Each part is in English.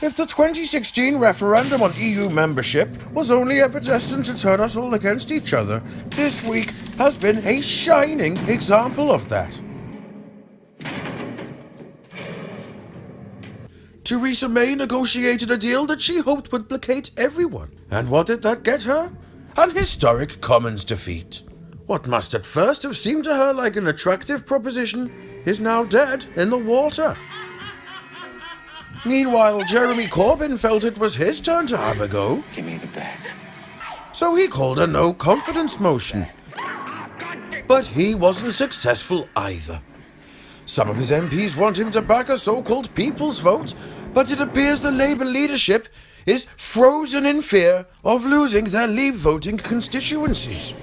If the 2016 referendum on EU membership was only ever destined to turn us all against each other, this week has been a shining example of that. Theresa May negotiated a deal that she hoped would placate everyone. And what did that get her? An historic Commons defeat. What must at first have seemed to her like an attractive proposition is now dead in the water. Meanwhile, Jeremy Corbyn felt it was his turn to have a go. Give me the bag. So he called a no-confidence motion. But he wasn't successful either. Some of his MPs want him to back a so-called people's vote, but it appears the Labour leadership is frozen in fear of losing their leave-voting constituencies.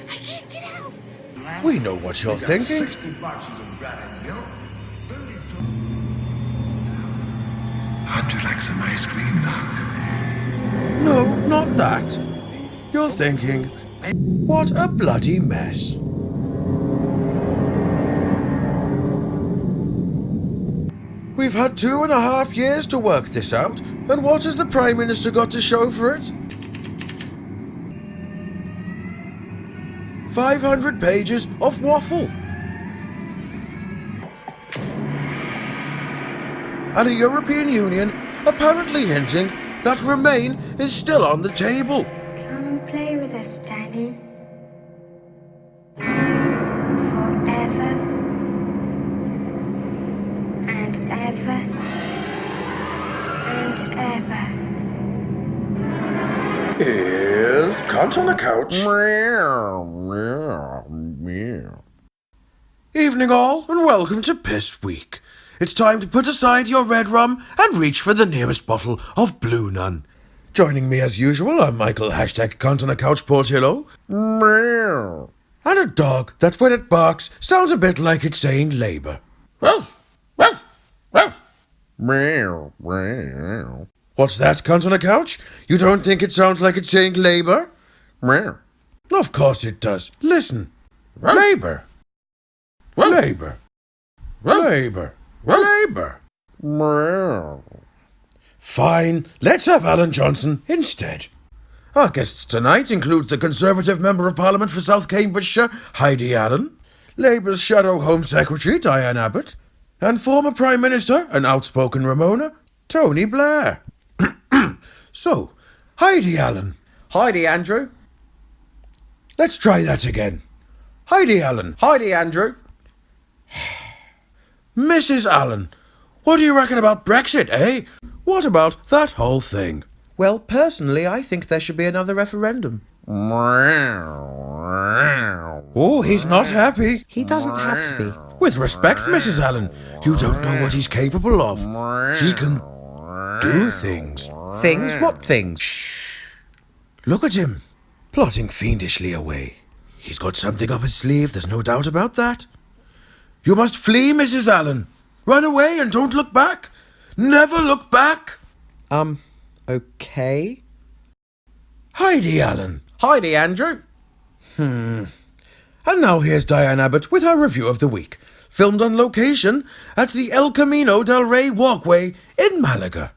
I can't get out. We know what you're thinking. How'd you like some ice cream, darling? No, not that. You're thinking, what a bloody mess. We've had 2.5 years to work this out, and what has the Prime Minister got to show for it? 500 pages of waffle. And a European Union apparently hinting that Remain is still on the table. Come play with us, Daddy. Forever. And ever. And ever. Is Cunt on the Couch. Evening all, and welcome to Piss Week. It's time to put aside your red rum and reach for the nearest bottle of Blue Nun. Joining me as usual are Michael #Cunt on the Couch Portillo. And a dog that when it barks sounds a bit like it's saying Labour. What's that, Cunt on the Couch? You don't think it sounds like it's saying Labour? Of course it does. Listen. Labour. Labour. Labour. Labour. Fine, let's have Alan Johnson instead. Our guests tonight include the Conservative Member of Parliament for South Cambridgeshire, Heidi Allen, Labour's Shadow Home Secretary, Diane Abbott, and former Prime Minister and outspoken Ramona, Tony Blair. So, Heidi Allen. Heidi, Andrew. Let's try that again. Heidi Allen. Heidi, Andrew. Mrs. Allen, what do you reckon about Brexit, eh? What about that whole thing? Well, personally, I think there should be another referendum. Oh, he's not happy. He doesn't have to be. With respect, Mrs. Allen, you don't know what he's capable of. He can do things. Things? What things? Shh. Look at him, plotting fiendishly away. He's got something up his sleeve, there's no doubt about that. You must flee, Mrs. Allen. Run away and don't look back. Never look back. Okay. Heidi Allen. Heidi, Andrew. And now here's Diane Abbott with her review of the week. Filmed on location at the El Camino del Rey walkway in Malaga.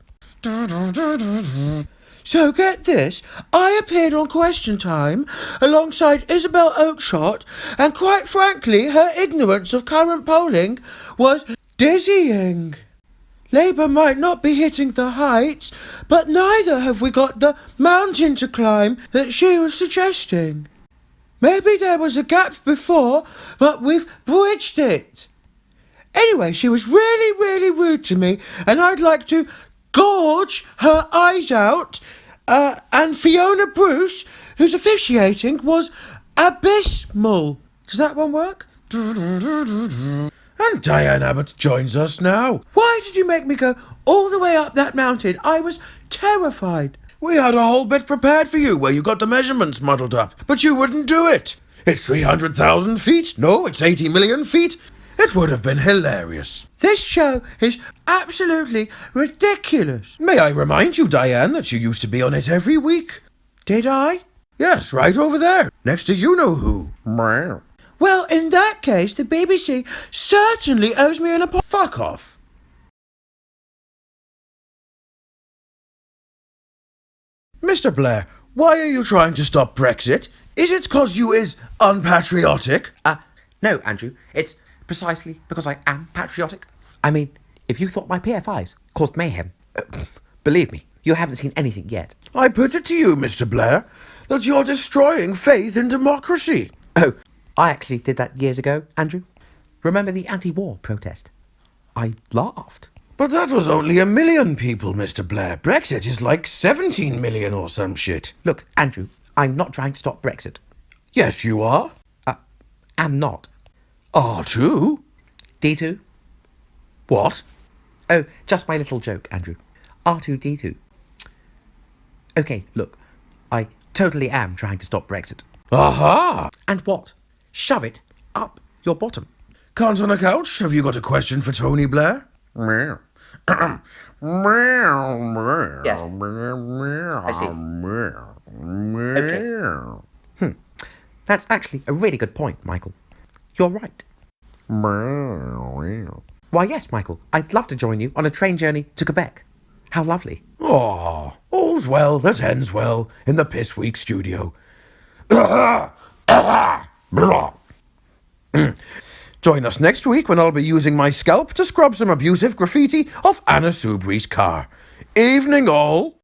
So get this, I appeared on Question Time alongside Isabel Oakeshott, and quite frankly, her ignorance of current polling was dizzying. Labour might not be hitting the heights, but neither have we got the mountain to climb that she was suggesting. Maybe there was a gap before, but we've bridged it. Anyway, she was really, really rude to me, and I'd like to gorge her eyes out. And Fiona Bruce, who's officiating, was abysmal. Does that one work? And Diane Abbott joins us now. Why did you make me go all the way up that mountain? I was terrified. We had a whole bit prepared for you where you got the measurements muddled up, but you wouldn't do it. It's 300,000 feet. No, it's 80 million feet. It would have been hilarious. This show is absolutely ridiculous. May I remind you, Diane, that you used to be on it every week? Did I? Yes, right over there, next to you-know-who. Well, in that case, the BBC certainly owes me an apology. Fuck off. Mr. Blair, why are you trying to stop Brexit? Is it 'cause you is unpatriotic? No, Andrew, it's precisely because I am patriotic. I mean, if you thought my PFIs caused mayhem, believe me, you haven't seen anything yet. I put it to you, Mr. Blair, that you're destroying faith in democracy. Oh, I actually did that years ago, Andrew. Remember the anti-war protest? I laughed. But that was only 1 million people, Mr. Blair. Brexit is like 17 million or some shit. Look, Andrew, I'm not trying to stop Brexit. Yes, you are. Am not. R2? D2? What? Oh, just my little joke, Andrew. R2D2. Okay, look, I totally am trying to stop Brexit. Aha! And what? Shove it up your bottom. Can't on a couch? Have you got a question for Tony Blair? Yes. I see. Okay. That's actually a really good point, Michael. You're right. Why, yes, Michael. I'd love to join you on a train journey to Quebec. How lovely. Oh, all's well that ends well in the Piss Week studio. Join us next week when I'll be using my scalp to scrub some abusive graffiti off Anna Soubry's car. Evening all.